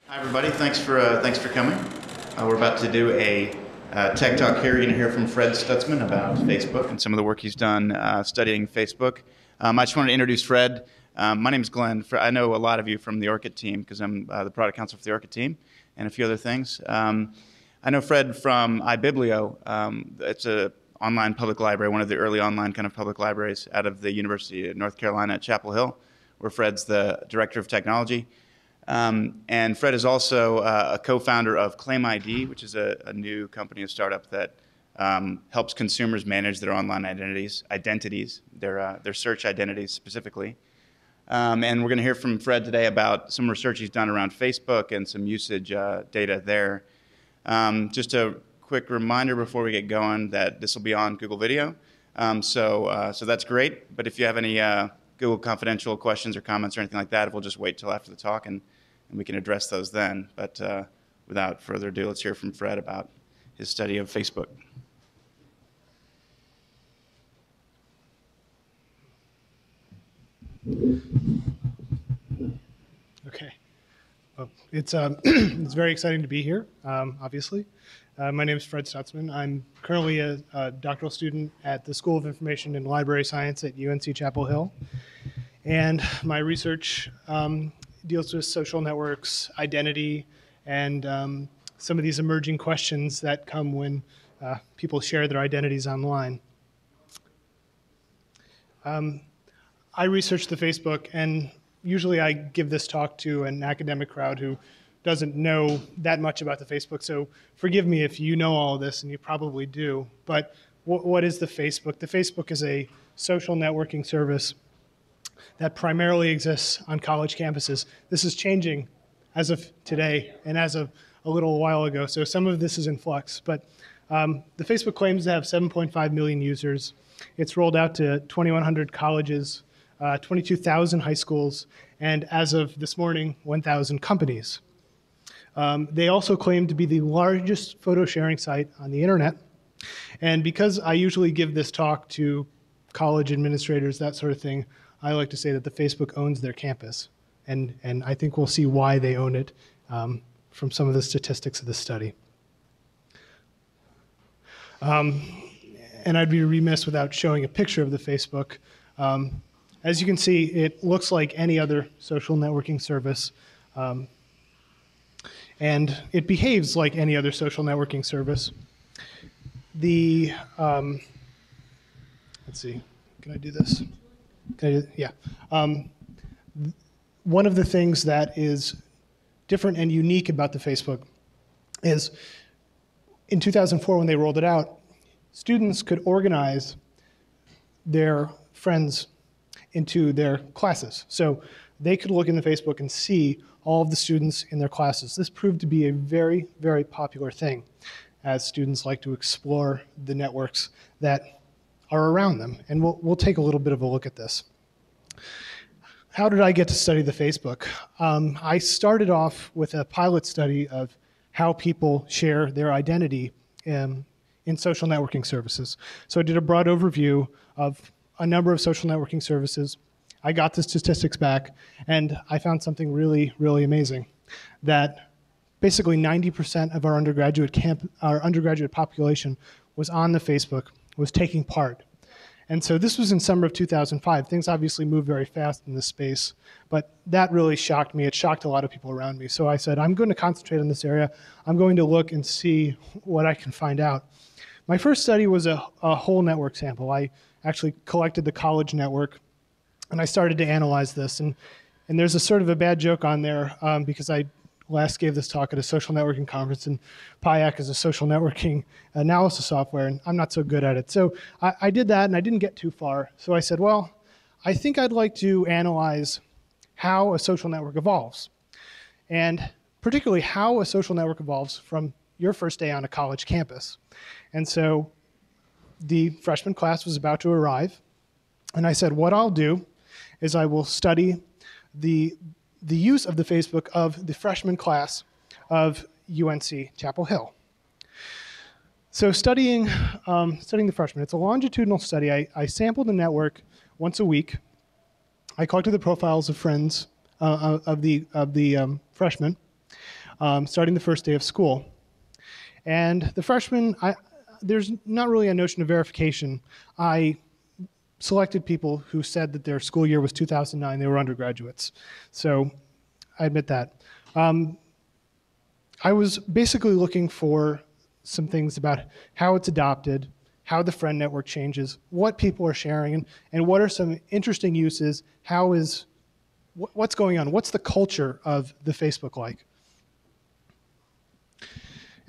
Hi, everybody. Thanks for coming. We're about to do a tech talk here. You're going to hear from Fred Stutzman about Facebook and some of the work he's done studying Facebook. I just wanted to introduce Fred. My name is Glenn. I know a lot of you from the ORCID team because I'm the product counsel for the ORCID team and a few other things. I know Fred from iBiblio. It's an online public library, one of the early online kind of public libraries out of the University of North Carolina at Chapel Hill, where Fred's the director of technology. And Fred is also a co-founder of ClaimID, which is a new company, a startup that helps consumers manage their online identities, their search identities specifically. And we're going to hear from Fred today about some research he's done around Facebook and some usage data there. Just a quick reminder before we get going that this will be on Google Video. So that's great. But if you have any Google Confidential questions or comments or anything like that, we'll just wait till after the talk and we can address those then. But without further ado, let's hear from Fred about his study of Facebook. Okay. Well, it's it's very exciting to be here, obviously. My name is Fred Stutzman. I'm currently a doctoral student at the School of Information and Library Science at UNC Chapel Hill. And my research deals with social networks, identity, and some of these emerging questions that come when people share their identities online. I research the Facebook, and usually I give this talk to an academic crowd who doesn't know that much about the Facebook, so forgive me if you know all of this, and you probably do. But what is the Facebook? The Facebook is a social networking service that primarily exists on college campuses. This is changing as of today and as of a little while ago, so some of this is in flux. But the Facebook claims to have 7.5 million users. It's rolled out to 2,100 colleges, 22,000 high schools, and as of this morning, 1,000 companies. They also claim to be the largest photo sharing site on the internet. And because I usually give this talk to college administrators, that sort of thing, I like to say that the Facebook owns their campus. And I think we'll see why they own it from some of the statistics of the study. And I'd be remiss without showing a picture of the Facebook. As you can see, it looks like any other social networking service. And it behaves like any other social networking service. Let's see, can I do this? Yeah. One of the things that is different and unique about the Facebook is in 2004 when they rolled it out, students could organize their friends into their classes. So they could look in the Facebook and see all of the students in their classes. This proved to be a very, very popular thing as students like to explore the networks that are around them. And we'll take a little bit of a look at this. How did I get to study the Facebook? I started off with a pilot study of how people share their identity in social networking services. So I did a broad overview of a number of social networking services. I got the statistics back, and I found something really, really amazing, that basically 90% of our undergraduate population was on the Facebook, was taking part. And so this was in summer of 2005. Things obviously moved very fast in this space, but that really shocked me. It shocked a lot of people around me. So I said, I'm going to concentrate on this area. I'm going to look and see what I can find out. My first study was a whole network sample. I actually collected the college network, and I started to analyze this. And there's a sort of a bad joke on there because I last gave this talk at a social networking conference, and PIAC is a social networking analysis software, and I'm not so good at it. So I did that, and I didn't get too far. So I said, well, I think I'd like to analyze how a social network evolves, and particularly how a social network evolves from your first day on a college campus. And so the freshman class was about to arrive, and I said, what I'll do is I will study the use of the Facebook of the freshman class of UNC Chapel Hill. So studying the freshmen, it's a longitudinal study. I sampled the network once a week. I collected the profiles of friends of the freshmen. starting the first day of school. And the freshmen, there's not really a notion of verification. I selected people who said that their school year was 2009, they were undergraduates. So I admit that. I was basically looking for some things about how it's adopted, how the friend network changes, what people are sharing, and what are some interesting uses, what's going on, what's the culture of the Facebook like.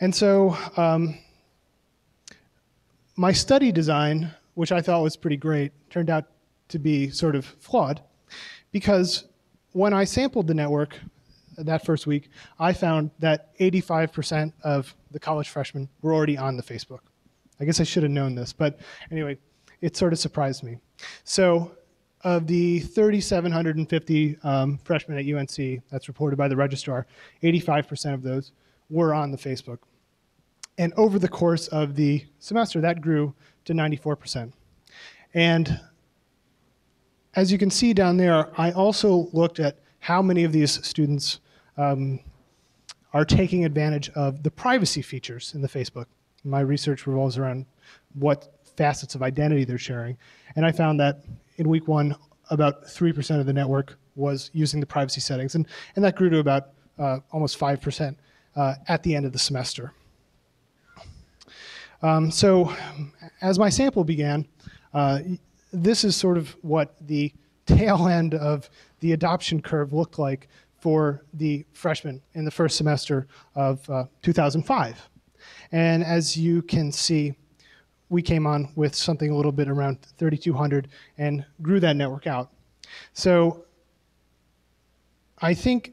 And so my study design, which I thought was pretty great, turned out to be sort of flawed, because when I sampled the network that first week, I found that 85% of the college freshmen were already on the Facebook. I guess I should have known this, but anyway, it sort of surprised me. So of the 3,750 freshmen at UNC, that's reported by the registrar, 85% of those were on the Facebook. And over the course of the semester, that grew to 94%. And as you can see down there, I also looked at how many of these students are taking advantage of the privacy features in the Facebook. My research revolves around what facets of identity they're sharing. And I found that in week one, about 3% of the network was using the privacy settings. And that grew to about almost 5% at the end of the semester. So as my sample began, this is sort of what the tail end of the adoption curve looked like for the freshmen in the first semester of 2005. And as you can see, we came on with something a little bit around 3,200 and grew that network out. So I think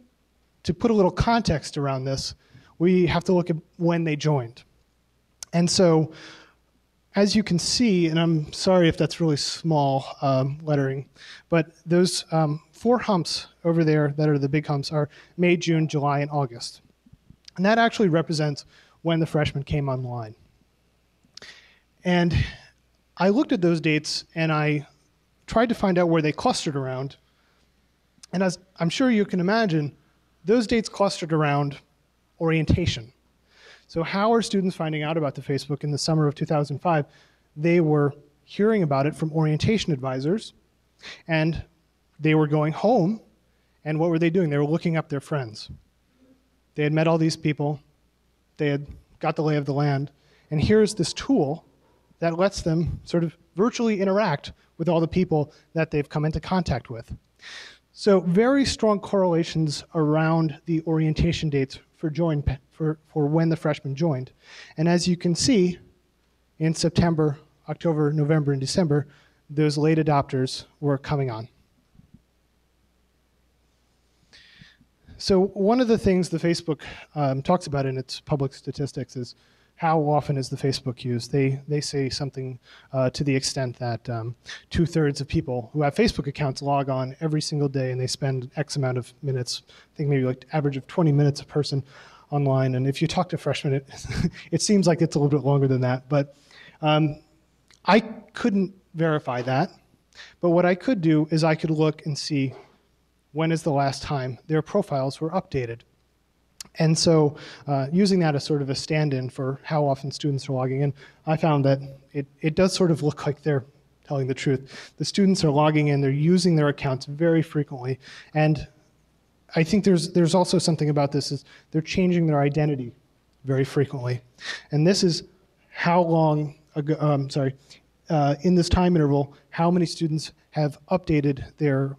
to put a little context around this, we have to look at when they joined. And so as you can see, and I'm sorry if that's really small lettering, but those 4 humps over there that are the big humps are May, June, July, and August. And that actually represents when the freshmen came online. And I looked at those dates and I tried to find out where they clustered around. And as I'm sure you can imagine, those dates clustered around orientation. So how are students finding out about the Facebook in the summer of 2005? They were hearing about it from orientation advisors, and they were going home, and what were they doing? They were looking up their friends. They had met all these people, they had got the lay of the land, and here's this tool that lets them sort of virtually interact with all the people that they've come into contact with. So very strong correlations around the orientation dates for when the freshmen joined. And as you can see, in September, October, November, and December, those late adopters were coming on. So one of the things the Facebook talks about in its public statistics is how often is the Facebook used. They say something to the extent that 2/3 of people who have Facebook accounts log on every single day and they spend X amount of minutes, I think maybe like average of 20 minutes a person online. And if you talk to freshmen, it seems like it's a little bit longer than that. But I couldn't verify that. But what I could do is I could look and see when is the last time their profiles were updated. And so using that as sort of a stand-in for how often students are logging in, I found that it does sort of look like they're telling the truth. The students are logging in, they're using their accounts very frequently, and I think there's also something about this is they're changing their identity very frequently. And this is how long ago, in this time interval, how many students have updated their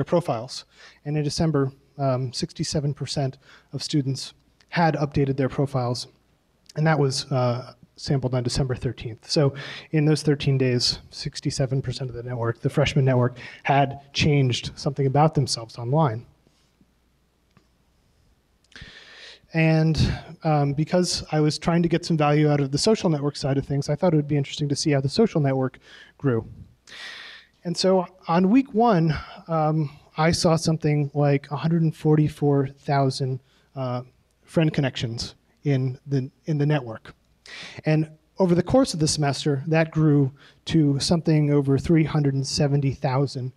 profiles. And in December, 67% of students had updated their profiles, and that was sampled on December 13th. So in those 13 days, 67% of the network, the freshman network, had changed something about themselves online. And because I was trying to get some value out of the social network side of things, I thought it would be interesting to see how the social network grew. And so on week one, I saw something like 144,000 friend connections in the network. And over the course of the semester, that grew to something over 370,000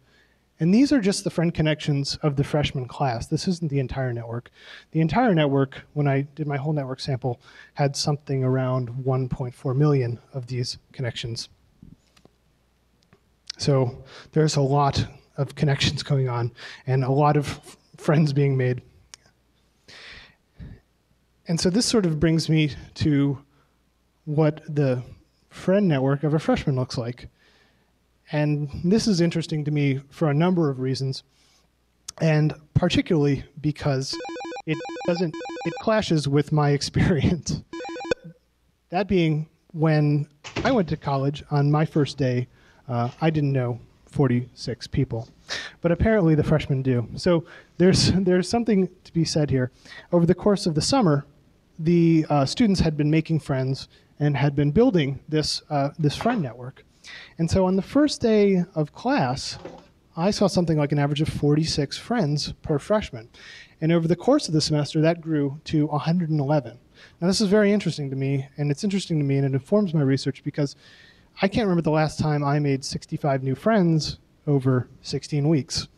And these are just the friend connections of the freshman class. This isn't the entire network. The entire network, when I did my whole network sample, had something around 1.4 million of these connections. So there's a lot of connections going on and a lot of friends being made. And so this sort of brings me to what the friend network of a freshman looks like. And this is interesting to me for a number of reasons, and particularly because it clashes with my experience. That being, when I went to college on my first day, I didn't know 46 people, but apparently the freshmen do. So there's something to be said here. Over the course of the summer, the students had been making friends and had been building this friend network. And so on the first day of class, I saw something like an average of 46 friends per freshman. And over the course of the semester, that grew to 111. Now, this is very interesting to me, and it's interesting to me, and it informs my research because I can't remember the last time I made 65 new friends over 16 weeks.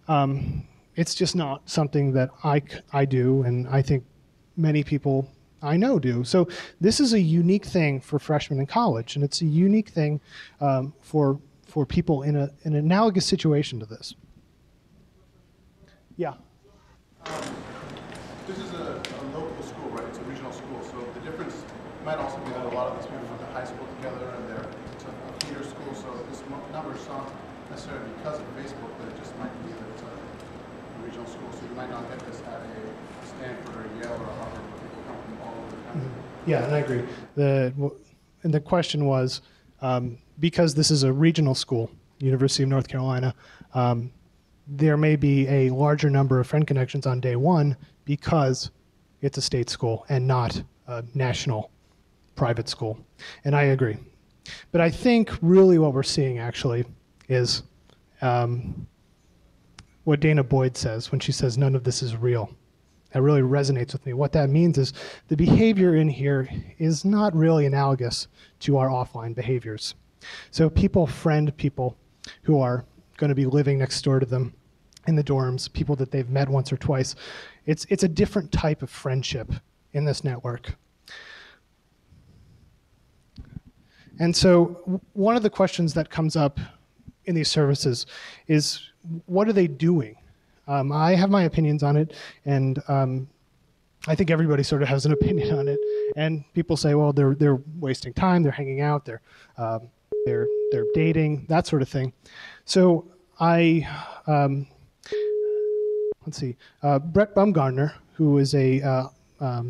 It's just not something that I do, and I think many people I know do. So this is a unique thing for freshmen in college, and it's a unique thing for people in an analogous situation to this. Yeah. This is a local school, right? It's a regional school. So the difference might also be that a lot of these people went to high school together, and it's a feeder school. So this number is not necessarily because of Facebook, but it just might be that it's a regional school. So you might not get this at a Stanford or Yale or a Harvard, where people come from all over the country. Yeah, and I agree. And the question was, because this is a regional school, University of North Carolina, there may be a larger number of friend connections on day one because it's a state school and not a national private school. And I agree. But I think really what we're seeing actually is what Dana Boyd says when she says none of this is real. That really resonates with me. What that means is the behavior in here is not really analogous to our offline behaviors. So people friend people who are going to be living next door to them in the dorms, people that they've met once or twice. It's a different type of friendship in this network. And so one of the questions that comes up in these services is, what are they doing? I have my opinions on it, and I think everybody sort of has an opinion on it. And people say, well, they're wasting time, they're hanging out, they're dating, that sort of thing. So let's see, Brett Bumgarner, who is a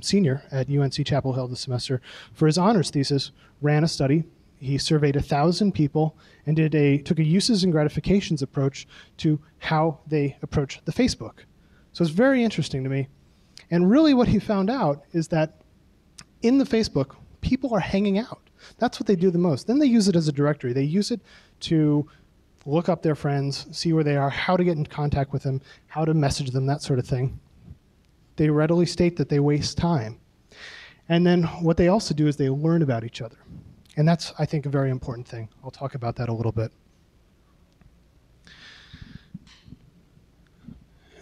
senior at UNC Chapel Hill this semester, for his honors thesis, ran a study. He surveyed 1,000 people and took a uses and gratifications approach to how they approach the Facebook. So it's very interesting to me. And really what he found out is that in the Facebook, people are hanging out. That's what they do the most. Then they use it as a directory. They use it to look up their friends, see where they are, how to get in contact with them, how to message them, that sort of thing. They readily state that they waste time. And then what they also do is they learn about each other. And that's, I think, a very important thing. I'll talk about that a little bit.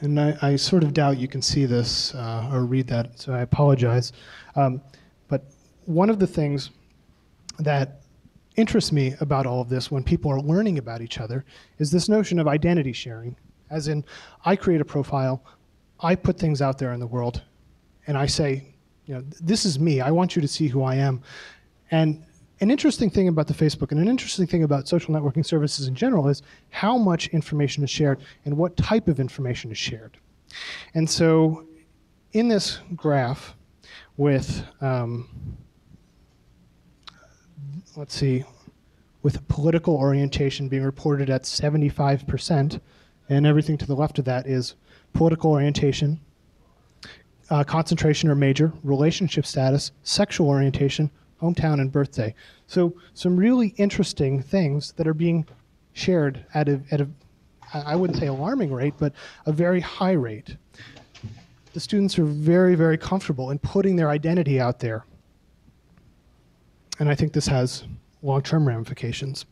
And I sort of doubt you can see this or read that, so I apologize. But one of the things that interests me about all of this when people are learning about each other is this notion of identity sharing. As in, I create a profile, I put things out there in the world, and I say, this is me. I want you to see who I am. And an interesting thing about the Facebook and an interesting thing about social networking services in general is how much information is shared and what type of information is shared. And so in this graph with, let's see, with political orientation being reported at 75%, and everything to the left of that is political orientation, concentration or major, relationship status, sexual orientation, hometown, and birthday. So some really interesting things that are being shared at a I wouldn't say alarming rate, but a very high rate. The students are very, very comfortable in putting their identity out there. And I think this has long-term ramifications.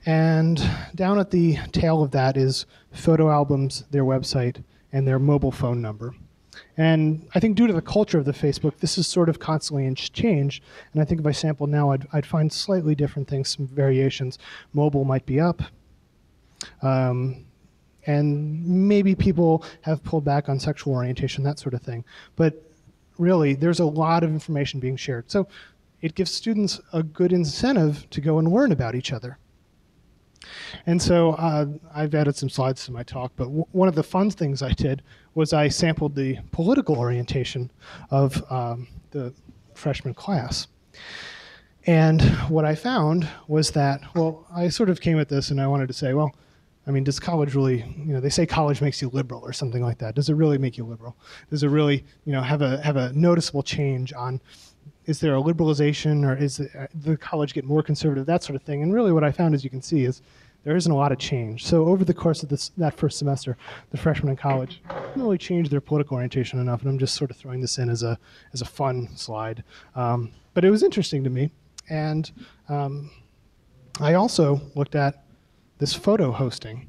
And down at the tail of that is photo albums, their website, and their mobile phone number. And I think due to the culture of the Facebook, this is sort of constantly in change. And I think if I sampled now, I'd find slightly different things, some variations. Mobile might be up. And maybe people have pulled back on sexual orientation, that sort of thing. But really, there's a lot of information being shared. So it gives students a good incentive to go and learn about each other. And so I've added some slides to my talk, but one of the fun things I did was I sampled the political orientation of the freshman class. And what I found was that, well, I sort of came at this and I wanted to say, well, I mean, does college really, they say college makes you liberal or something like that. Does it really make you liberal? Does it really, have a noticeable change on, is there a liberalization, or is the college get more conservative, that sort of thing? And really what I found, as you can see, is there isn't a lot of change. So over the course of that first semester, the freshmen in college didn't really change their political orientation enough, and I'm just sort of throwing this in as a fun slide. But it was interesting to me. And I also looked at this photo hosting.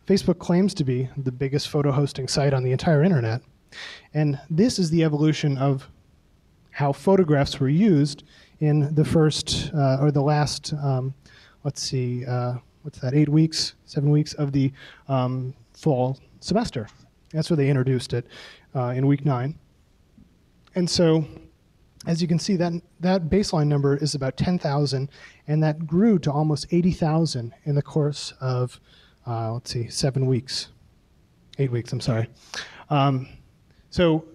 Facebook claims to be the biggest photo hosting site on the entire internet. And this is the evolution of how photographs were used in the first, or the last, let's see, what's that, 7 weeks of the fall semester. That's where they introduced it in week 9. And so, as you can see, that baseline number is about 10,000, and that grew to almost 80,000 in the course of, 7 weeks. 8 weeks, I'm sorry. So,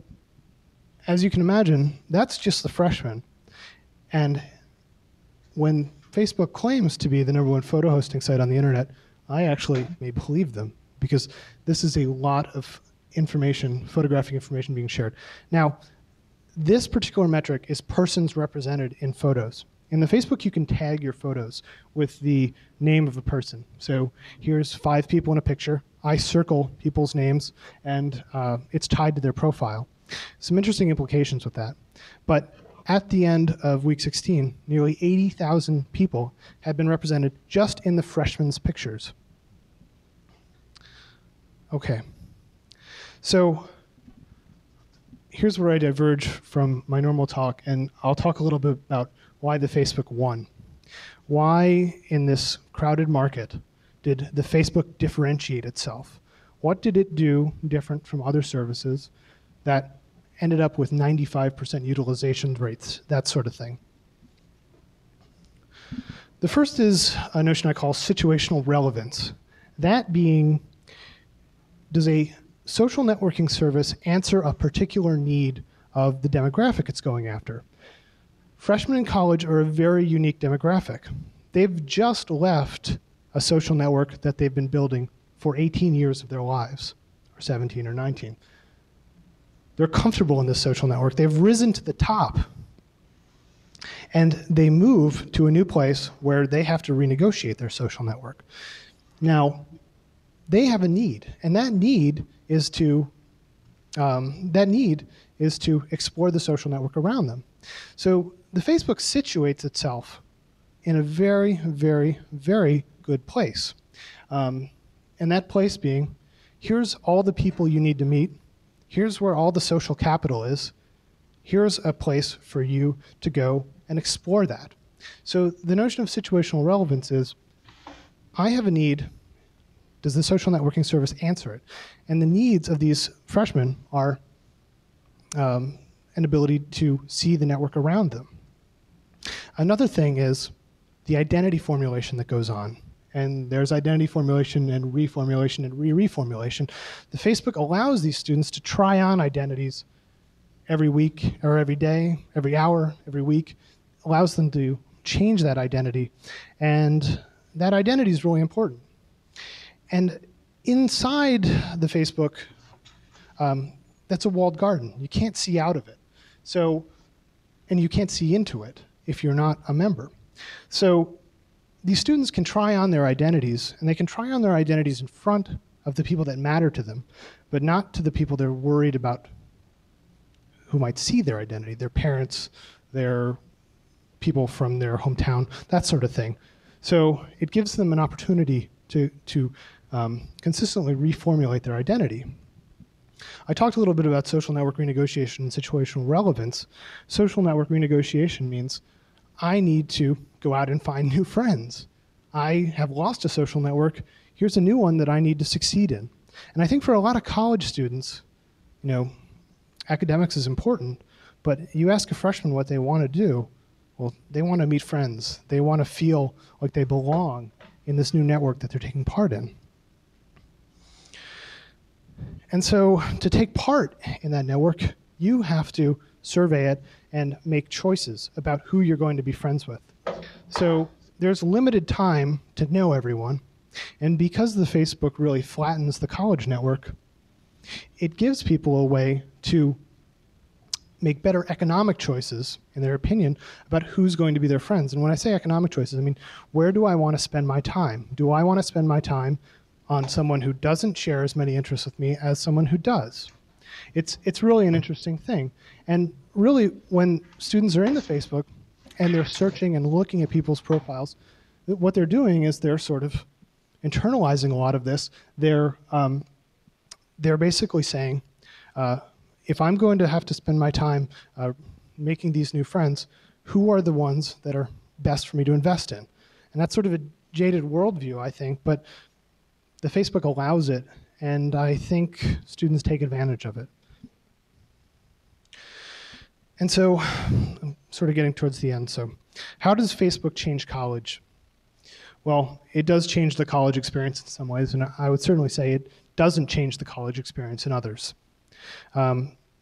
as you can imagine, that's just the freshmen. And when Facebook claims to be the #1 photo hosting site on the internet, I actually may believe them, because this is a lot of information, photographic information being shared. Now, this particular metric is persons represented in photos. In the Facebook, you can tag your photos with the name of a person. So here's 5 people in a picture. I circle people's names, and it's tied to their profile. Some interesting implications with that. But at the end of week 16, nearly 80,000 people had been represented just in the freshmen's pictures. Okay. So here's where I diverge from my normal talk, and I'll talk a little bit about why the Facebook won. Why, in this crowded market, did the Facebook differentiate itself? What did it do different from other services that ended up with 95% utilization rates, that sort of thing? The first is a notion I call situational relevance. That being, does a social networking service answer a particular need of the demographic it's going after? Freshmen in college are a very unique demographic. They've just left a social network that they've been building for 18 years of their lives, or 17 or 19. They're comfortable in this social network. They've risen to the top. And they move to a new place where they have to renegotiate their social network. Now, they have a need, and that need is to explore the social network around them. So the Facebook situates itself in a very, very, very good place. And that place being, here's all the people you need to meet. Here's where all the social capital is. Here's a place for you to go and explore that. So the notion of situational relevance is, I have a need. Does the social networking service answer it? And the needs of these freshmen are an ability to see the network around them. Another thing is the identity formulation that goes on. And there's identity formulation and reformulation and re-reformulation. The Facebook allows these students to try on identities every week or every day, every hour, every week. Allows them to change that identity. And that identity is really important. And inside the Facebook, that's a walled garden. You can't see out of it. So, and you can't see into it if you're not a member. So these students can try on their identities, and they can try on their identities in front of the people that matter to them, but not to the people they're worried about who might see their identity, their parents, their people from their hometown, that sort of thing. So it gives them an opportunity to consistently reformulate their identity. I talked a little bit about social network renegotiation and situational relevance. Social network renegotiation means I need to go out and find new friends. I have lost a social network. Here's a new one that I need to succeed in. And I think for a lot of college students, academics is important, but you ask a freshman what they want to do, well, they want to meet friends. They want to feel like they belong in this new network that they're taking part in. And so to take part in that network, you have to survey it and make choices about who you're going to be friends with. So there's limited time to know everyone. And because the Facebook really flattens the college network, it gives people a way to make better economic choices, in their opinion, about who's going to be their friends. And when I say economic choices, I mean, where do I want to spend my time? Do I want to spend my time on someone who doesn't share as many interests with me as someone who does? It's really an interesting thing. And really, when students are in the Facebook and they're searching and looking at people's profiles, what they're doing is they're sort of internalizing a lot of this. They're basically saying, if I'm going to have to spend my time making these new friends, who are the ones that are best for me to invest in? And that's sort of a jaded worldview, I think, but the Facebook allows it, and I think students take advantage of it. And so I'm sort of getting towards the end. So how does Facebook change college? Well, it does change the college experience in some ways, and I would certainly say it doesn't change the college experience in others.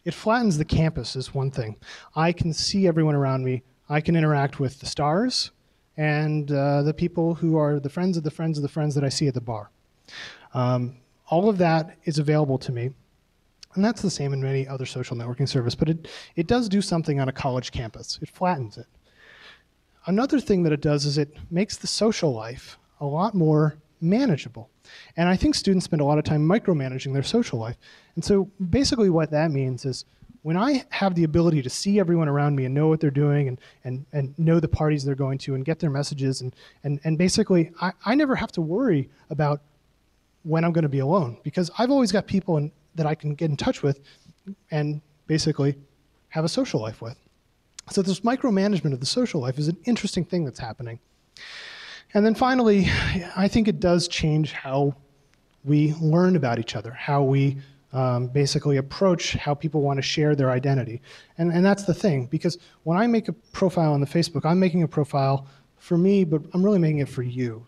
It flattens the campus is one thing. I can see everyone around me. I can interact with the stars and the people who are the friends of the friends of the friends that I see at the bar. All of that is available to me. And that's the same in many other social networking services, but it does do something on a college campus. It flattens it. Another thing that it does is it makes the social life a lot more manageable. And I think students spend a lot of time micromanaging their social life. And so basically what that means is when I have the ability to see everyone around me and know what they're doing and know the parties they're going to and get their messages, and basically I never have to worry about when I'm going to be alone, because I've always got people that I can get in touch with and basically have a social life with. So this micromanagement of the social life is an interesting thing that's happening. And then finally, I think it does change how we learn about each other, how we basically approach how people want to share their identity. And that's the thing, because when I make a profile on the Facebook, I'm making a profile for me, but I'm really making it for you.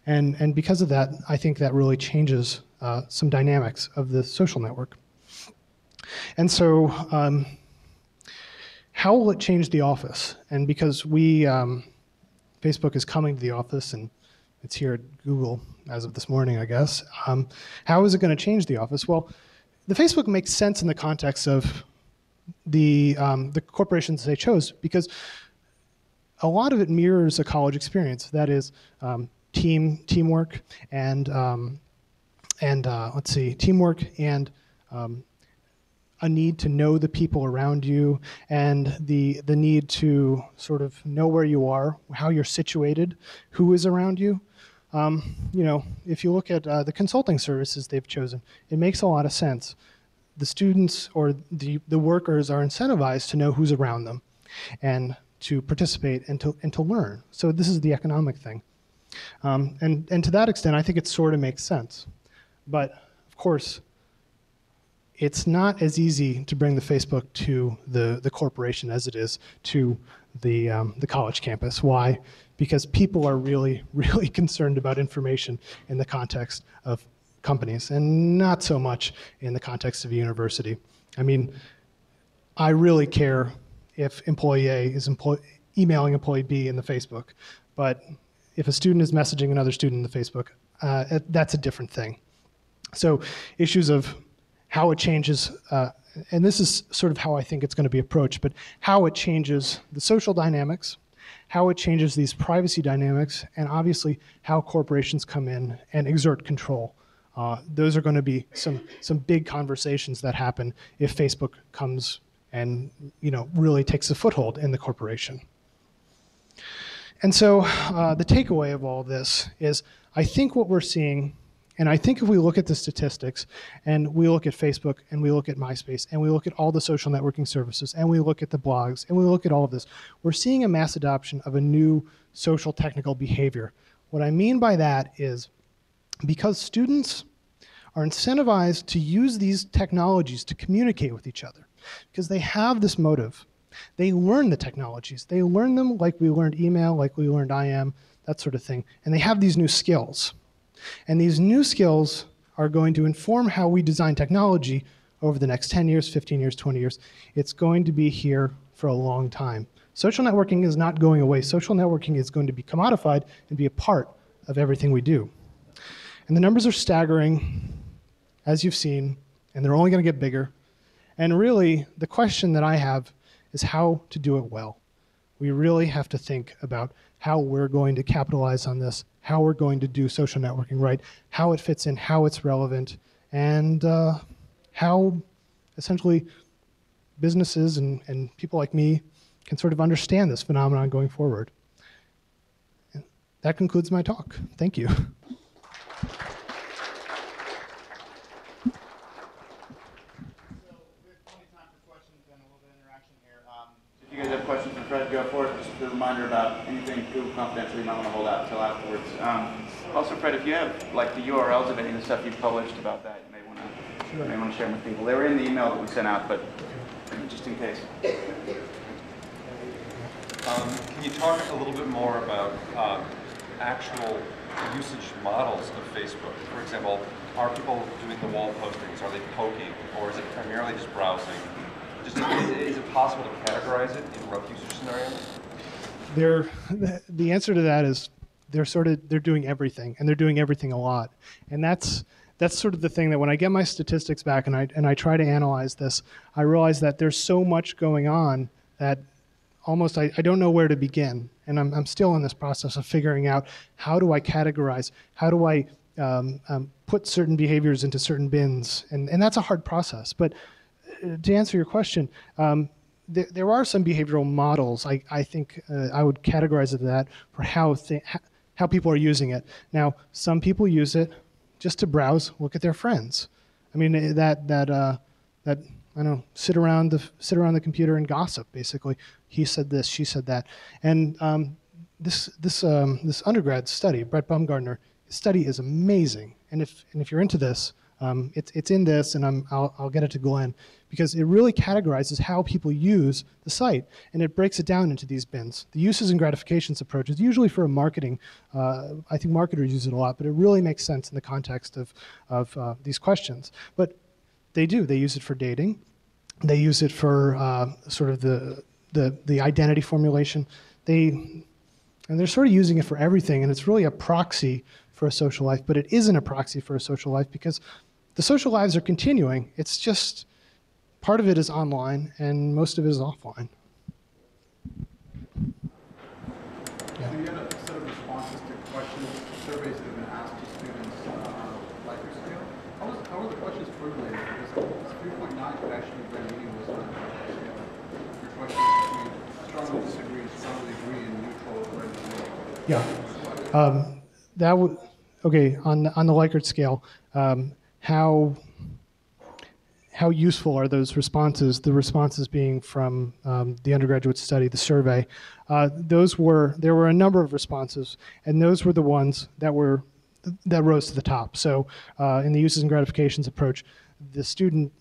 And because of that, I think that really changes some dynamics of the social network. And so how will it change the office? And because Facebook is coming to the office, and it's here at Google as of this morning, I guess, how is it going to change the office? Well, the Facebook makes sense in the context of the corporations they chose, because a lot of it mirrors a college experience. That is teamwork and teamwork and a need to know the people around you, and the need to sort of know where you are, how you're situated, who is around you. If you look at the consulting services they've chosen, it makes a lot of sense. The students or the workers are incentivized to know who's around them and to participate and to learn. So this is the economic thing. And to that extent, I think it sort of makes sense. But of course, it's not as easy to bring the Facebook to the corporation as it is to the college campus. Why? Because people are really, really concerned about information in the context of companies, and not so much in the context of a university. I mean, I really care if employee A is emailing employee B in the Facebook, but if a student is messaging another student in the Facebook, that's a different thing. So issues of how it changes, and this is sort of how I think it's going to be approached, but how it changes the social dynamics, how it changes these privacy dynamics, and obviously how corporations come in and exert control. Those are going to be some big conversations that happen if Facebook comes and really takes a foothold in the corporation. And so the takeaway of all this is I think what we're seeing, and I think if we look at the statistics and we look at Facebook and we look at MySpace and we look at all the social networking services and we look at the blogs and we look at all of this, we're seeing a mass adoption of a new social technical behavior. What I mean by that is because students are incentivized to use these technologies to communicate with each other because they have this motive. They learn the technologies. They learn them like we learned email, like we learned IM, that sort of thing. And they have these new skills. And these new skills are going to inform how we design technology over the next 10 years, 15 years, 20 years. It's going to be here for a long time. Social networking is not going away. Social networking is going to be commodified and be a part of everything we do. And the numbers are staggering, as you've seen, and they're only going to get bigger. And really, the question that I have is how to do it well. We really have to think about how we're going to capitalize on this, how we're going to do social networking right, how it fits in, how it's relevant, and how essentially businesses and people like me can sort of understand this phenomenon going forward. And that concludes my talk. Thank you. If you guys have questions for Fred, go for it. Just a reminder about anything Google Confidential you might want to hold out until afterwards. Also, Fred, if you have like the URLs of any of the stuff you've published about that, you may want to share them with people. They were in the email that we sent out, but just in case. Can you talk a little bit more about actual usage models of Facebook? For example, are people doing the wall postings? Are they poking? Or is it primarily just browsing? Just, is it possible to categorize it in rough usage scenarios? The answer to that is they're doing everything, and they're doing everything a lot. And that's sort of the thing that when I get my statistics back and I try to analyze this, I realize that there's so much going on that almost I don't know where to begin. And I'm still in this process of figuring out how do I categorize, how do I put certain behaviors into certain bins, and that's a hard process. But to answer your question, there are some behavioral models. I think I would categorize it that for how people are using it. Now, some people use it just to browse, look at their friends. I mean that I don't know, sit around the computer and gossip. Basically, he said this, she said that, and this undergrad study, Brett Baumgartner, his study is amazing. And if you're into this, it's in this, and I'll get it to Glenn, because it really categorizes how people use the site, and it breaks it down into these bins. The uses and gratifications approach is usually for a marketing. I think marketers use it a lot, but it really makes sense in the context of these questions. But they use it for dating. They use it for sort of the identity formulation. And they're sort of using it for everything, and it's really a proxy for a social life, but it isn't a proxy for a social life because the social lives are continuing. It's just part of it is online and most of it is offline. Yeah. So you had a set of responses to questions, surveys that have been asked to students on a Likert scale. How were the questions formulated? Because 3.9 could actually be very meaningless on a scale. Your question is strongly disagree, strongly agree, and neutral, right? Yeah. That would okay on the Likert scale. How useful are those responses? The responses being from the undergraduate study, the survey. There were a number of responses, and those were the ones that rose to the top. So in the uses and gratifications approach, the student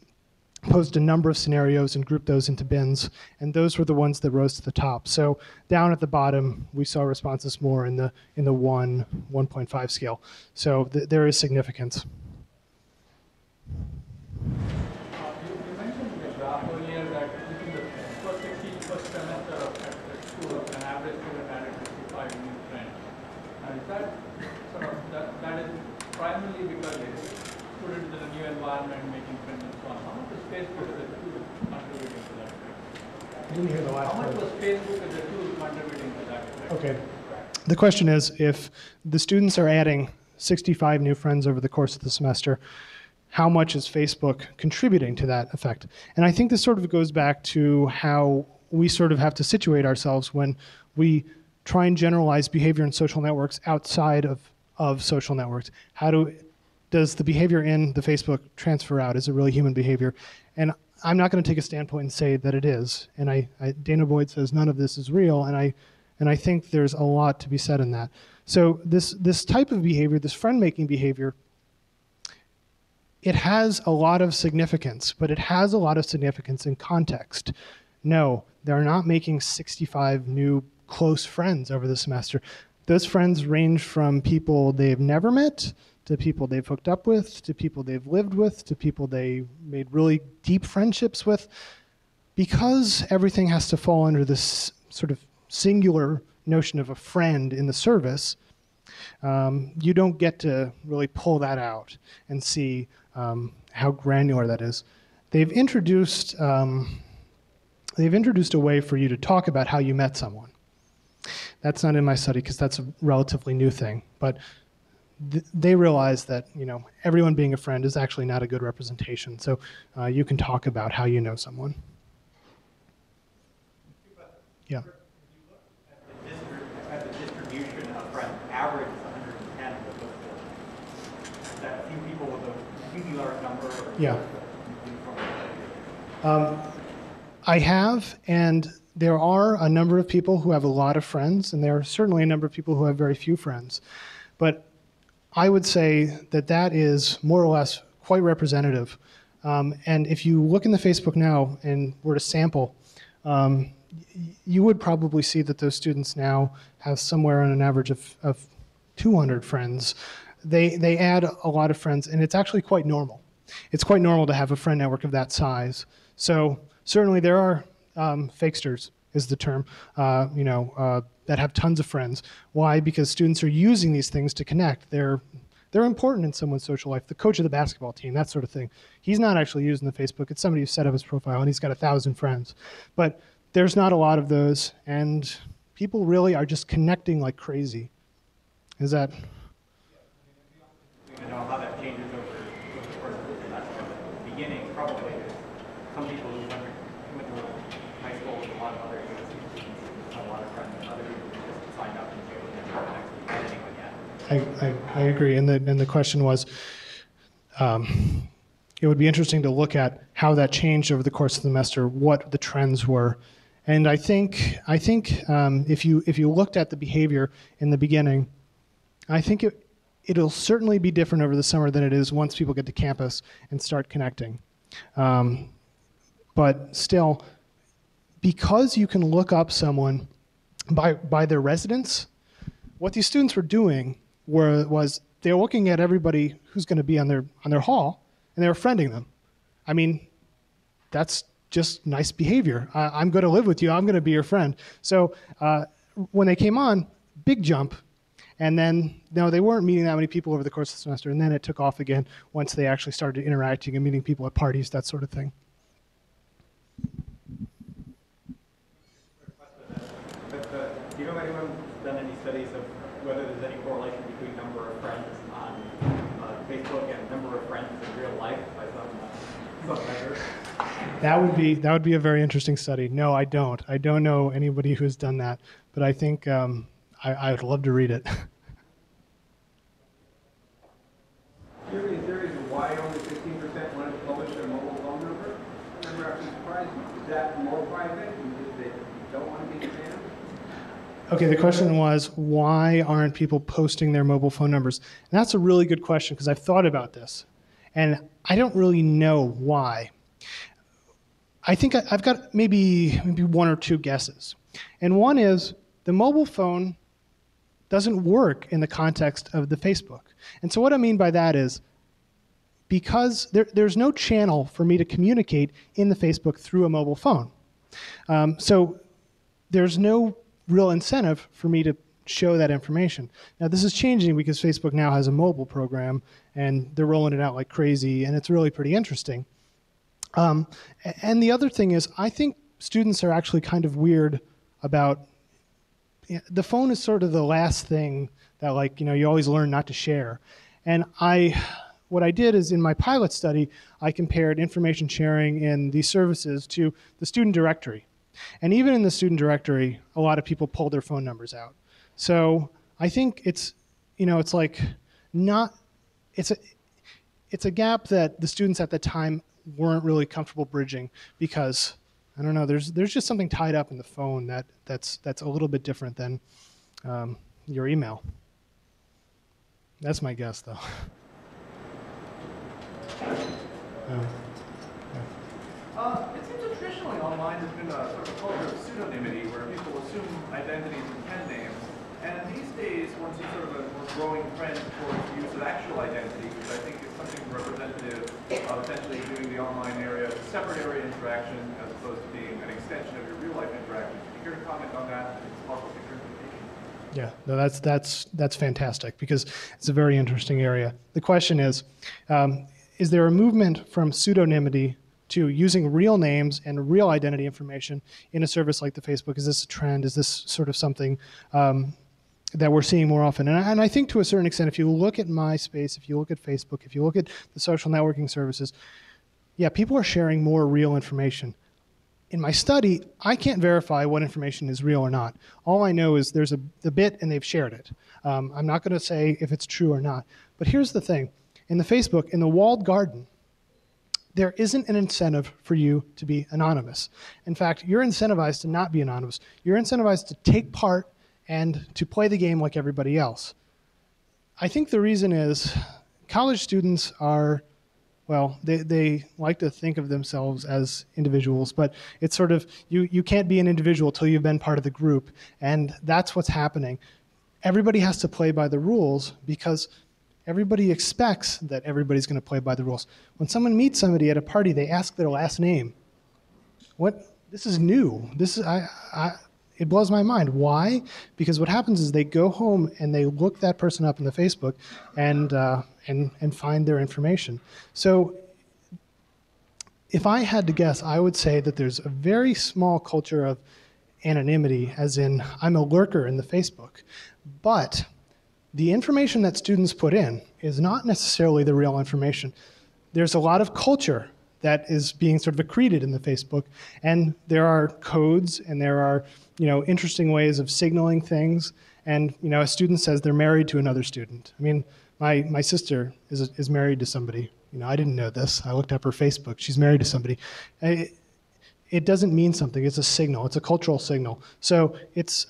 posed a number of scenarios and grouped those into bins, and those were the ones that rose to the top. So down at the bottom, we saw responses more in the 1.5 scale. So there is significance. You mentioned in the graph earlier that within the first semester at school, an average student added 55 new friends. And is that sort of that is primarily because the student is in a new environment, making friends and so on. How much was Facebook as a tool contributing to that? I didn't hear the last How much part. was Facebook as a tool contributing to that? Okay. The question is, if the students are adding 65 new friends over the course of the semester, how much is Facebook contributing to that effect? And I think this sort of goes back to how we sort of have to situate ourselves when we try and generalize behavior in social networks outside of social networks. Does the behavior in the Facebook transfer out? Is it really human behavior? And I'm not going to take a standpoint and say that it is. And Dana Boyd says none of this is real, and I think there's a lot to be said in that. So this type of behavior, this friend-making behavior, it has a lot of significance, but it has a lot of significance in context. No, they're not making 65 new close friends over the semester. Those friends range from people they've never met, to people they've hooked up with, to people they've lived with, to people they made really deep friendships with. Because everything has to fall under this sort of singular notion of a friend in the service, you don't get to really pull that out and see how granular that is. They've introduced a way for you to talk about how you met someone. That's not in my study because that's a relatively new thing, but they realize that everyone being a friend is actually not a good representation. So you can talk about how you know someone. Yeah. If you look at the distribution of friends, average is 110 with those. Is that a few people with a singular number? Yeah. I have, and there are a number of people who have a lot of friends, and there are certainly a number of people who have very few friends. But I would say that that is more or less quite representative. And if you look in the Facebook now and were to sample, you would probably see that those students now have somewhere on an average of 200 friends. They add a lot of friends, and it's actually quite normal. It's quite normal to have a friend network of that size. So certainly there are fakesters, is the term, that have tons of friends. Why? Because students are using these things to connect. They're important in someone's social life. The coach of the basketball team, that sort of thing. He's not actually using the Facebook. It's somebody who set up his profile, and he's got 1,000 friends. But there's not a lot of those, and people really are just connecting like crazy. Is that? We don't know how that changes over the course of the semester. At the beginning, probably some people who went to high school with a lot of other university students have a lot of friends, and other people who just signed up and never actually met anyone yet. I agree, and the question was, it would be interesting to look at how that changed over the course of the semester, what the trends were, and I think if you looked at the behavior in the beginning, I think it'll certainly be different over the summer than it is once people get to campus and start connecting. But still, because you can look up someone by their residence, what these students were doing was they were looking at everybody who's going to be on their hall, and they were friending them. I mean, that's just nice behavior. I'm going to live with you. I'm going to be your friend. So when they came on, big jump. And then, no, they weren't meeting that many people over the course of the semester, and then it took off again once they actually started interacting and meeting people at parties, that sort of thing. Do you know if anyone's done any studies of whether there's any correlation between number of friends on Facebook and number of friends in real life by some measure? That would be a very interesting study. No, I don't. I don't know anybody who's done that, but I think I would love to read it. Curious theories of why only 15% wanted to publish their mobile phone number. I remember actually surprised me. Is that more private? And they don't want to be spam? Okay, the question was, why aren't people posting their mobile phone numbers? And that's a really good question because I've thought about this, and I don't really know why. I think I've got maybe one or two guesses. And one is the mobile phone doesn't work in the context of the Facebook. And so what I mean by that is because there's no channel for me to communicate in the Facebook through a mobile phone. So there's no real incentive for me to show that information. Now this is changing because Facebook now has a mobile program and they're rolling it out like crazy, and it's really pretty interesting. And the other thing is I think students are actually kind of weird about the phone is sort of the last thing that you always learn not to share. And what I did is in my pilot study, I compared information sharing in these services to the student directory. And even in the student directory, a lot of people pull their phone numbers out. So I think it's, it's like not, it's a gap that the students at the time weren't really comfortable bridging because, I don't know, there's just something tied up in the phone that's a little bit different than your email. That's my guess, though. It seems that traditionally online has been a sort of culture of pseudonymity where people assume identities and pen names. And these days, one sees sort of a more growing trend towards the use of actual identity, which I think is something representative of essentially doing the online area as a separate area interaction as opposed to being an extension of your real life interaction. Can you care to comment on that and its possible future implications? Yeah, no, that's fantastic because it's a very interesting area. The question is there a movement from pseudonymity to using real names and real identity information in a service like the Facebook? Is this a trend? Is this sort of something that we're seeing more often? And I think to a certain extent, if you look at MySpace, if you look at Facebook, if you look at the social networking services, yeah, people are sharing more real information. In my study, I can't verify what information is real or not. All I know is there's a bit and they've shared it. I'm not going to say if it's true or not. But here's the thing. In the Facebook, in the walled garden, there isn't an incentive for you to be anonymous. In fact, you're incentivized to not be anonymous. You're incentivized to take part and to play the game like everybody else. I think the reason is college students are, well, they like to think of themselves as individuals, but it's sort of, you can't be an individual till you've been part of the group, and that's what's happening. Everybody has to play by the rules because everybody expects that everybody's going to play by the rules. When someone meets somebody at a party, they ask their last name. What? This is new. This is it blows my mind. Why? Because what happens is they go home and they look that person up in the Facebook and find their information. So if I had to guess, I would say that there's a very small culture of anonymity, as in I'm a lurker in the Facebook. But the information that students put in is not necessarily the real information. There's a lot of culture that is being sort of accreted in the Facebook, and there are codes and there are interesting ways of signaling things. And a student says they're married to another student. I mean, my sister is married to somebody. I didn't know this. I looked up her Facebook. She's married to somebody. It doesn't mean something. It's a signal. It's a cultural signal. So it's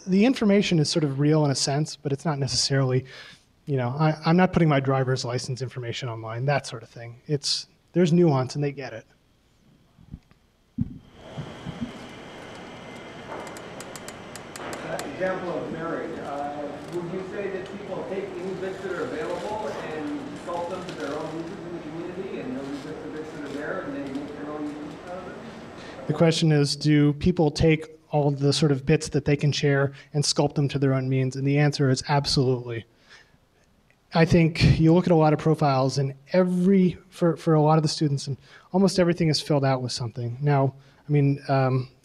the information is sort of real in a sense, but it's not necessarily, I'm not putting my driver's license information online, that sort of thing. There's nuance and they get it. That example of marriage, would you say that people take any bits that are available and salt them to their own uses in the community and those bits that are there and they make their own uses out of it? The question is, do people take all the sort of bits that they can share and sculpt them to their own means? And the answer is absolutely. I think you look at a lot of profiles and for a lot of the students, and almost everything is filled out with something. Now, I mean,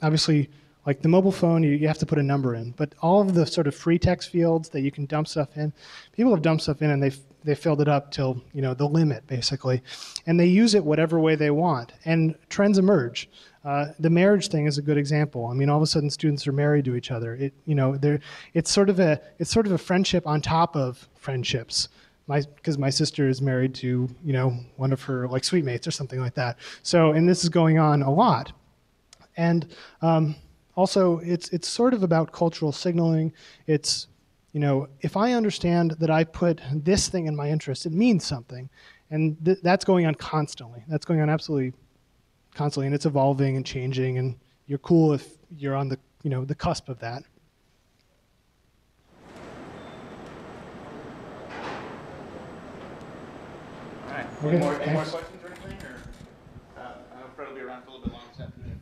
obviously, like the mobile phone, you have to put a number in, but all of the sort of free text fields that you can dump stuff in, people have dumped stuff in and they filled it up till, the limit, basically. And they use it whatever way they want. And trends emerge. The marriage thing is a good example. I mean, all of a sudden students are married to each other. It's sort of a friendship on top of friendships. Because my sister is married to, one of her like suite mates or something like that. So, and this is going on a lot. And also, it's sort of about cultural signaling. It's, if I understand that I put this thing in my interest, it means something. And that's going on constantly. That's going on absolutely constantly, and it's evolving and changing, and you're cool if you're on the, the cusp of that. All right. Okay, Any more thanks. questions or anything? Or, I know Fred will be around for a little bit longer this afternoon.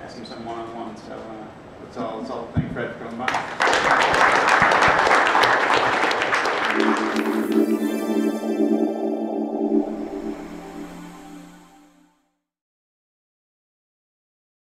Ask him some one-on-one. So let's all thank Fred for coming by.